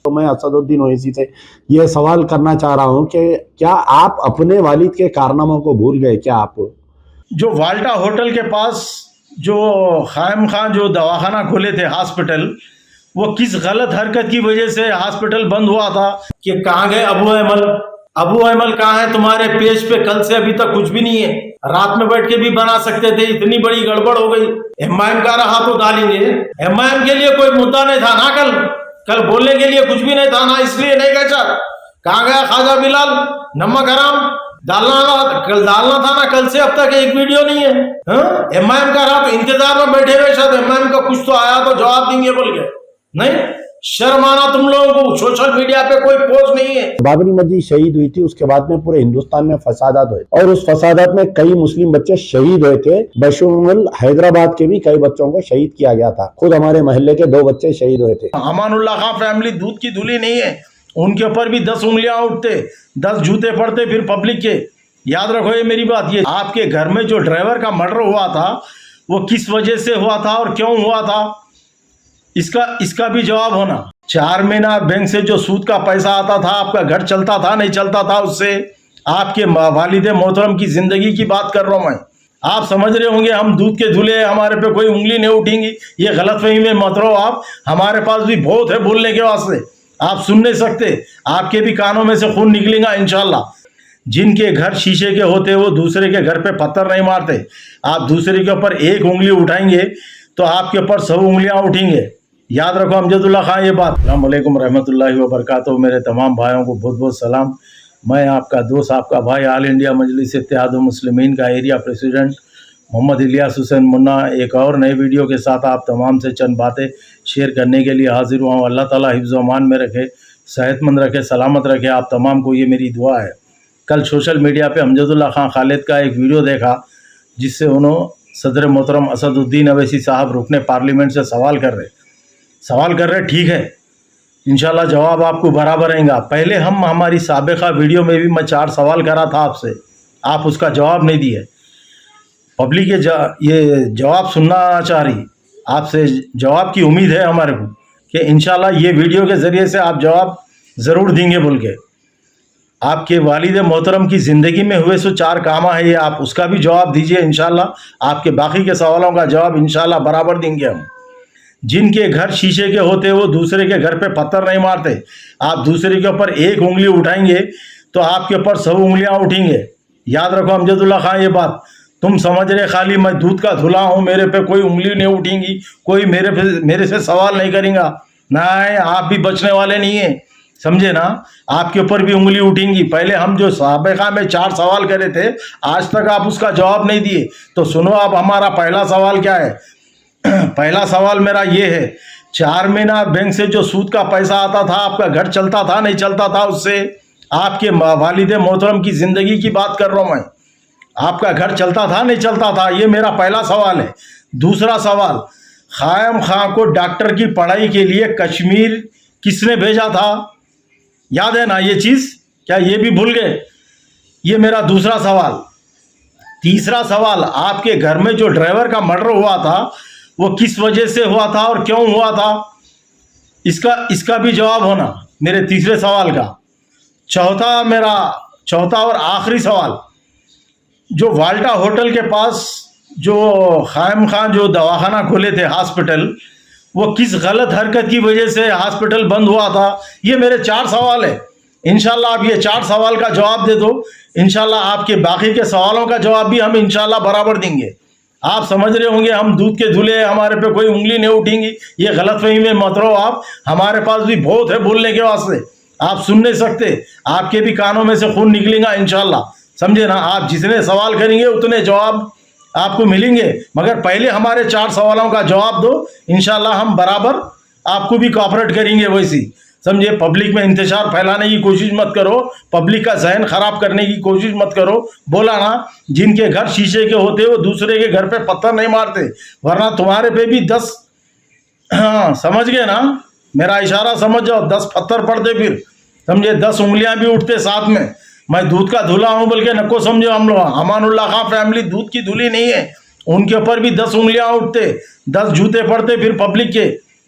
तो मैं असदुद्दीन ओवैसी से ये सवाल करना चाह रहा हूँ कि क्या आप अपने वालिद के कारनामों को भूल गए क्या आप? जो वाल्टा होटल के पास जो खायम खान जो दवाखाना खोले थे हॉस्पिटल, वो किस गलत हरकत की वजह से हॉस्पिटल बंद हुआ था कि कहाँ गए अबू अहमल? अबू अहमल कहाँ है? तुम्हारे पेज पे कल से अभी तक कुछ भी नहीं है। रात में बैठ के भी बना सकते थे, इतनी बड़ी गड़बड़ हो गई। एमआईएम का रहा तो डालेंगे, एमआईएम के लिए कोई मुद्दा नहीं था ना, कल बोलने के लिए कुछ भी नहीं था ना, इसलिए नहीं कहा। कहाँ गया ख्वाजा बिलाल? नमक हराम कल डालना था ना, कल से अब तक एक वीडियो नहीं है। एमआईएम का रहा तो इंतजार में बैठे हुए, शायद एमआईएम का कुछ तो आया तो जवाब देंगे बोल के। नहीं, शर्म आना तुम लोगों को। सोशल मीडिया पे कोई पोस्ट नहीं है। बाबरी मस्जिद शहीद हुई थी, उसके बाद में पूरे हिंदुस्तान में फसादात हुए और उस फसादात में कई मुस्लिम बच्चे शहीद हुए थे। बशमुल हैदराबाद के भी कई बच्चों को शहीद किया गया था। खुद हमारे मोहल्ले के 2 बच्चे शहीद हुए थे। अमानुल्लाह खान फैमिली दूध की धुली नहीं है, उनके ऊपर भी 10 उंगलियां उठते, 10 जूते पड़ते फिर पब्लिक के। याद रखो ये मेरी बात। ये आपके घर में जो ड्राइवर का मर्डर हुआ था वो किस वजह से हुआ था और क्यों हुआ था, इसका भी जवाब होना। 4 महीना बैंक से जो सूद का पैसा आता था, आपका घर चलता था नहीं चलता था उससे? आपके वालिदे मोहतरम की जिंदगी की बात कर रहा हूं मैं। आप समझ रहे होंगे हम दूध के धुले, हमारे पे कोई उंगली नहीं उठेंगी, ये गलतफहमी में मत रहो आप। हमारे पास भी बहुत है बोलने के वास्ते, आप सुन नहीं सकते। आपके भी कानों में से खून निकलेगा इंशाल्लाह। जिनके घर शीशे के होते वो दूसरे के घर पे पत्थर नहीं मारते। आप दूसरे के ऊपर एक उंगली उठाएंगे तो आपके ऊपर 100 उंगलियां उठेंगे। याद रखो अमजदुल्ला खान ये बात। अस्सलाम वालेकुम रहमतुल्लाहि व बरकातहू। मेरे तमाम भाइयों को बहुत बहुत सलाम। मैं आपका दोस्त, आपका भाई, ऑल इंडिया मजलिस इत्तेहादुल मुस्लिमीन का एरिया प्रेसिडेंट मोहम्मद इलियास हुसैन मुन्ना, एक और नई वीडियो के साथ आप तमाम से चंद बातें शेयर करने के लिए हाजिर हुआ हूँ। अल्लाह ताला हिफ्ज़ व अमान में रखे, सेहतमंद रखे, सलामत रखे। आप तमाम को ये मेरी दुआ है। कल सोशल मीडिया पे अमजदुल्ला खान खालिद का एक वीडियो देखा जिससे उन्होंने सदर मोहतरम असदुद्दीन ओवैसी साहब रुकने पार्लियामेंट से सवाल कर रहे। ठीक है, इंशाल्लाह जवाब आपको बराबर आएगा। पहले हमारी साबिका वीडियो में भी मैं 4 सवाल करा था आपसे, आप उसका जवाब नहीं दिए। पब्लिक ये जवाब सुनना चाह रही, आपसे जवाब की उम्मीद है हमारे को कि इंशाल्लाह ये वीडियो के ज़रिए से आप जवाब ज़रूर देंगे बोल के। आपके वालिद मोहतरम की ज़िंदगी में हुए सो 4 काम है ये, आप उसका भी जवाब दीजिए इंशाल्लाह। आपके बाकी के सवालों का जवाब इंशाल्लाह बराबर देंगे हम। जिनके घर शीशे के होते वो दूसरे के घर पे पत्थर नहीं मारते। आप दूसरे के ऊपर एक उंगली उठाएंगे तो आपके ऊपर 100 उंगलियां उठेंगे। याद रखो अमजदुल्ला खान ये बात। तुम समझ रहे खाली मैं दूध का धुला हूँ, मेरे पे कोई उंगली नहीं उठेंगी, कोई मेरे से सवाल नहीं करेगा। नहीं, आप भी बचने वाले नहीं है, समझे ना। आपके ऊपर भी उंगली उठेंगी। पहले हम जो साबिका में 4 सवाल करे थे, आज तक आप उसका जवाब नहीं दिए। तो सुनो आप, हमारा पहला सवाल क्या है। पहला सवाल मेरा ये है, 4 महीना बैंक से जो सूद का पैसा आता था, आपका घर चलता था नहीं चलता था उससे? आपके वालिदे मोहतरम की जिंदगी की बात कर रहा हूं मैं। आपका घर चलता था नहीं चलता था? ये मेरा पहला सवाल है। दूसरा सवाल, खायम खां को डॉक्टर की पढ़ाई के लिए कश्मीर किसने भेजा था? याद है ना ये चीज? क्या ये भी भूल गए? ये मेरा दूसरा सवाल। तीसरा सवाल, आपके घर में जो ड्राइवर का मर्डर हुआ था वो किस वजह से हुआ था और क्यों हुआ था? इसका भी जवाब होना मेरे तीसरे सवाल का। चौथा और आखिरी सवाल, जो वाल्टा होटल के पास जो खायम खान जो दवाखाना खोले थे हॉस्पिटल, वो किस गलत हरकत की वजह से हॉस्पिटल बंद हुआ था? ये मेरे 4 सवाल है। इंशाल्लाह आप ये 4 सवाल का जवाब दे दो, इंशाल्लाह आपके बाकी के सवालों का जवाब भी हम इंशाल्लाह बराबर देंगे। आप समझ रहे होंगे हम दूध के धुले, हमारे पे कोई उंगली नहीं उठेंगी, ये गलतफहमी में मत रहो आप। हमारे पास भी बहुत है बोलने के वास्ते, आप सुन नहीं सकते। आपके भी कानों में से खून निकलेगा इंशाल्लाह, समझे ना। आप जितने सवाल करेंगे उतने जवाब आपको मिलेंगे, मगर पहले हमारे 4 सवालों का जवाब दो, इंशाल्लाह हम बराबर आपको भी कोऑपरेट करेंगे वैसी, समझे। पब्लिक में इंतशार फैलाने की कोशिश मत करो, पब्लिक का जहन खराब करने की कोशिश मत करो। बोला ना, जिनके घर शीशे के होते वो दूसरे के घर पे पत्थर नहीं मारते, वरना तुम्हारे पे भी 10, हाँ समझ गए ना, मेरा इशारा समझ जाओ, 10 पत्थर पड़ते फिर, समझे। 10 उंगलियां भी उठते साथ में। मैं दूध का धुला हूं बोल के नको समझो हम लोग। अमानुल्लाह खान फैमिली दूध की धुली नहीं है, उनके ऊपर भी 10 उंगलियां उठते, 10 जूते पड़ते फिर पब्लिक के।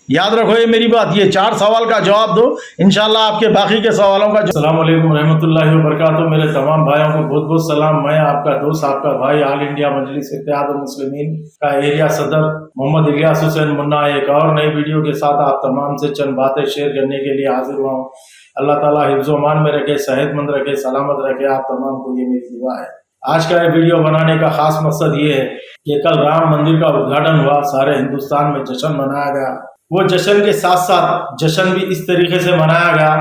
याद रखो ये मेरी बात, ये 4 सवाल का जवाब दो, इंशाल्लाह आपके बाकी के सवालों का। अस्सलाम वालेकुम रहमतुल्लाहि व बरकातहू। मेरे तमाम भाइयों को बहुत बहुत सलाम। मैं आपका दोस्त, आपका भाई, ऑल इंडिया मजलिस इत्तेहादुल मुस्लिमीन का एरिया सदर मोहम्मद इलियास हुसैन मुन्ना एक और नई वीडियो के साथ आप तमाम से चंद बातें शेयर करने के लिए हाजिर हुआ हूँ। अल्लाह ताला हिफ्ज़-ओ अमान में रखे, सेहतमंद रखे, सलामत रखे आप तमाम को, ये मेरी दुआ है। आज का ये वीडियो बनाने का खास मकसद ये है कि कल राम मंदिर का उद्घाटन हुआ, सारे हिंदुस्तान में जश्न मनाया गया। वो जश्न के साथ साथ जश्न भी इस तरीके से मनाया गया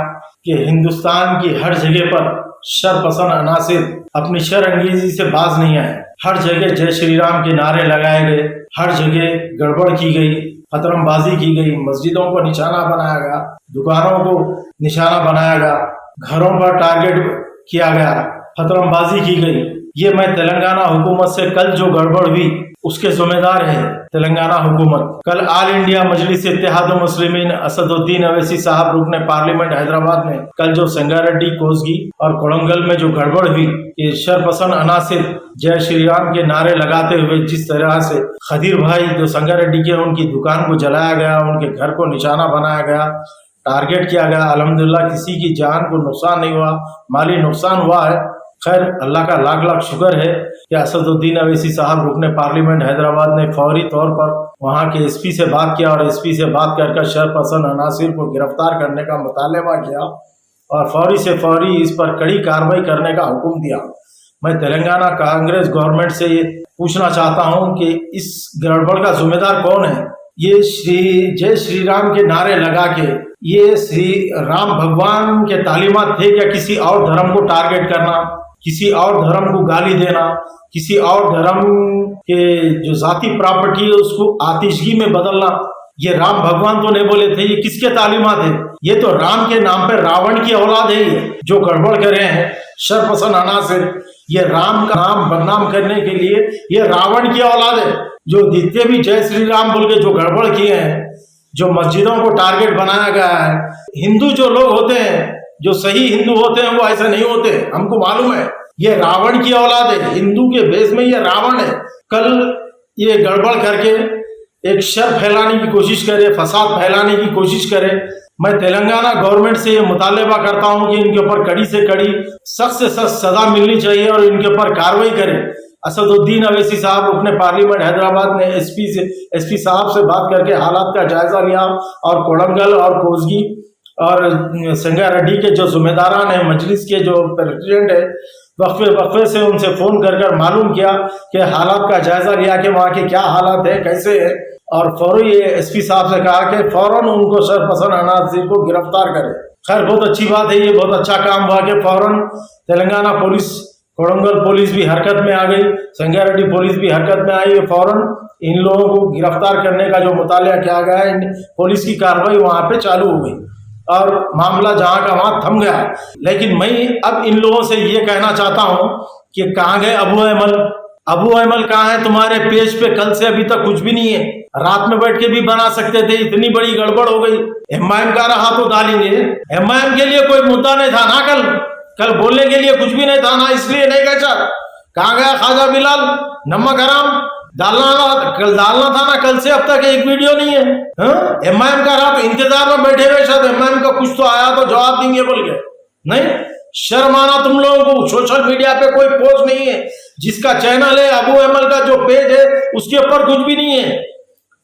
कि हिंदुस्तान की हर जगह पर शरपसंद अनासिर अपनी शरअंगेजी से बाज नहीं आए। हर जगह जय श्री राम के नारे लगाए गए, हर जगह गड़बड़ की गई, खतरमबाजी की गई, मस्जिदों को निशाना बनाया गया, दुकानों को निशाना बनाया गया, घरों पर टारगेट किया गया, खतरमबाजी की गई। ये मैं तेलंगाना हुकूमत से कल जो गड़बड़ हुई उसके जिम्मेदार है तेलंगाना हुकूमत। कल ऑल इंडिया मजलिस इत्तेहादुल मुस्लिमीन असदुद्दीन अवैसी साहब रुकने पार्लियामेंट हैदराबाद ने कल जो संगारेड्डी, कोसगी और कोड़ंगल में जो गड़बड़ हुई कि शरपसंद अनासिर जय श्री राम के नारे लगाते हुए जिस तरह से खदीर भाई जो संगारेड्डी के उनकी दुकान को जलाया गया, उनके घर को निशाना बनाया गया, टारगेट किया गया। अल्हम्दुलिल्लाह किसी की जान को नुकसान नहीं हुआ, माली नुकसान हुआ है। खैर अल्लाह का लाख लाख शुक्र है कि असदुद्दीन अवैसी साहब रुकने पार्लियामेंट हैदराबाद ने फौरी तौर पर वहां के एसपी से बात किया और एसपी से बात कर शरपसंद अनासिर को गिरफ्तार करने का मुतालबा किया और फौरी से फौरी इस पर कड़ी कार्रवाई करने का हुक्म दिया। मैं तेलंगाना कांग्रेस गवर्नमेंट से ये पूछना चाहता हूं कि इस गड़बड़ का जिम्मेदार कौन है। ये जय श्री राम के नारे लगा के ये श्री राम भगवान के तालीमात थे क्या किसी और धर्म को टारगेट करना, किसी और धर्म को गाली देना, किसी और धर्म के जो जाती प्रॉपर्टी है उसको आतिशगी में बदलना? ये राम भगवान तो नहीं बोले थे, ये किसके तालीमात है? ये तो राम के नाम पे रावण की औलाद है ये जो गड़बड़ कर रहे हैं शरपसंद अनासिर। ये राम का नाम बदनाम करने के लिए ये रावण की औलाद है जो जितने भी जय श्री राम बोल के जो गड़बड़ किए हैं, जो मस्जिदों को टारगेट बनाया गया है। हिंदू जो लोग होते हैं, जो सही हिंदू होते हैं, वो ऐसे नहीं होते, हमको मालूम है। ये रावण की औलाद है, हिंदू के बेस में ये रावण है। कल ये गड़बड़ करके एक शर फैलाने की कोशिश करे, फसाद फैलाने की कोशिश करे। मैं तेलंगाना गवर्नमेंट से ये मुतालबा करता हूं कि इनके ऊपर कड़ी से कड़ी, सख्त से सख्त सजा मिलनी चाहिए और इनके ऊपर कार्रवाई करे। असदुद्दीन अवैसी साहब रुकने पार्लियामेंट हैदराबाद ने एसपी साहब से बात करके हालात का जायजा लिया और कोड़ंगल और कोसगी और संगारेड्डी के जो जिम्मेदारान है, मजलिस के जो प्रेसिडेंट है, वक्फे से उनसे फोन कर मालूम किया कि हालात का जायजा लिया कि वहाँ के क्या हालात है, कैसे है, और फौरी एसपी साहब से कहा कि फौरन उनको शरपसंद अनासिर को गिरफ्तार करे। खैर बहुत अच्छी बात है, ये बहुत अच्छा काम हुआ कि फौरन तेलंगाना पुलिस, कोड़ंगल पुलिस भी हरकत में आ गई, संगारेड्डी पुलिस भी हरकत में आई। फौरन इन लोगों को गिरफ्तार करने का जो मुतालिया किया गया है, पुलिस की कार्रवाई वहां पे चालू हो गई और मामला जहां का वहां थम गया। लेकिन मैं अब इन लोगों से ये कहना चाहता हूं कि कहाँ गए अबू अहमल? अबू अहमल कहाँ है? तुम्हारे पेज पे कल से अभी तक कुछ भी नहीं है। रात में बैठ के भी बना सकते थे, इतनी बड़ी गड़बड़ हो गई। एमआईएम का रहा तो डालेंगे, एमआईएम के लिए कोई मुद्दा नहीं था ना, कल बोलने के लिए कुछ भी नहीं था ना, इसलिए नहीं कहा। कहाँ गया ख्वाजा बिलाल? नमक हराम डालना था ना, कल से अब तक एक वीडियो नहीं है। एमआईएम का रहा तो इंतजार में बैठे हुए, शायद एमआईएम का कुछ तो आया तो जवाब देंगे बोल के। नहीं, शर्म आना तुम लोगों को। सोशल मीडिया पे कोई पोस्ट नहीं है, जिसका चैनल है अबू अहमल का जो पेज है उसके ऊपर कुछ भी नहीं है।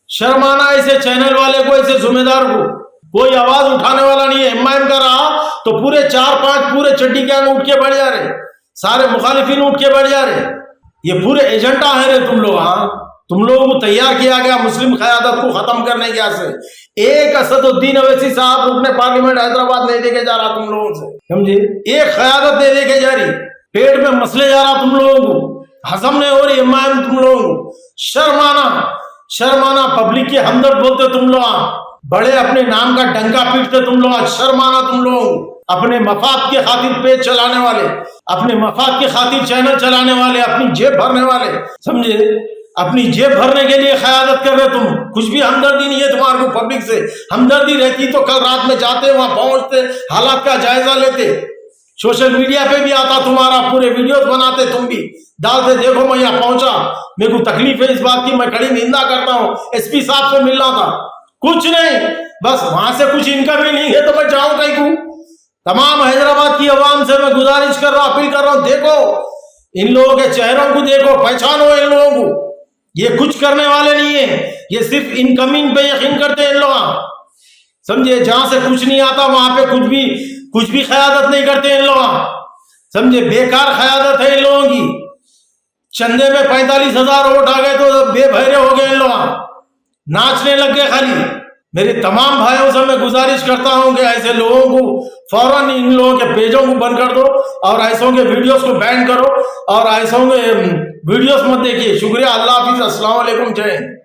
शर्म आना ऐसे चैनल वाले को, ऐसे जिम्मेदार को। कोई आवाज उठाने वाला नहीं है। एमआईएम का रहा तो पूरे 4-5 पूरे चड्डी गैंग उठ के बैठ जा रहे, सारे मुखालिफिन उठ के बैठ जा रहे। ये पूरे एजेंडा है रे तुम लोग। हाँ, तुम लोगों को तैयार किया गया मुस्लिम क़यादत को खत्म करने के से। एक असदुद्दीन अवैसी साहब रुकने पार्लियामेंट हैदराबाद नहीं देके जा रहा तुम लोगों से, समझे? एक क़यादत नहीं देके जा रही, पेट में मसले जा रहा तुम लोगों को, हजम नहीं हो रही एमआईएम तुम लोगों को। शर्माना पब्लिक के हमदर्द बोलते तुम लोग, बड़े अपने नाम का डंका पीटते तुम लोग। शर्माना तुम लोग, अपने मफाद के खातिर पेज चलाने वाले, अपने मफाद के खातिर चैनल चलाने वाले, अपनी जेब भरने वाले, समझे? अपनी जेब भरने के लिए क़यादत कर रहे तुम। कुछ भी हमदर्दी नहीं है तुम्हारे को पब्लिक से। हमदर्दी रहती तो कल रात में जाते, वहां पहुंचते, हालात का जायजा लेते। सोशल मीडिया पे भी आता तुम्हारा, पूरे वीडियोस बनाते, तुम भी डालते, देखो मैं यहाँ पहुंचा, मेरे को तकलीफ है इस बात की, मैं कड़ी निंदा करता हूँ, एसपी साहब से मिलना था, कुछ नहीं, बस वहां से कुछ इनकम ही नहीं है तो मैं जाऊं कहीं को। तमाम हैदराबाद की आवाम से मैं गुजारिश कर रहा हूं, अपील कर रहा हूं, देखो इन लोगों के चेहरों को, देखो, पहचानो इन लोगों को। ये कुछ करने वाले नहीं है, ये सिर्फ इनकमिंग पे यकीन करते हैं इन लोग, समझे। जहां से कुछ नहीं आता वहां पे कुछ भी क़यादत नहीं करते इन लोग, समझे। बेकार क़यादत है इन लोगों की। चंदे में 45,000 वोट आ गए तो बेभैरे हो गए इन लोग, नाचने लग गए खाली। मेरे तमाम भाइयों से मैं गुजारिश करता हूं कि ऐसे लोगों को फौरन इन लोगों के पेजों को बंद कर दो और ऐसों के वीडियोस को बैन करो और ऐसों के वीडियोस मत देखिए। शुक्रिया, अल्लाह हाफिज, अस्सलाम वालेकुम, जय हिंद।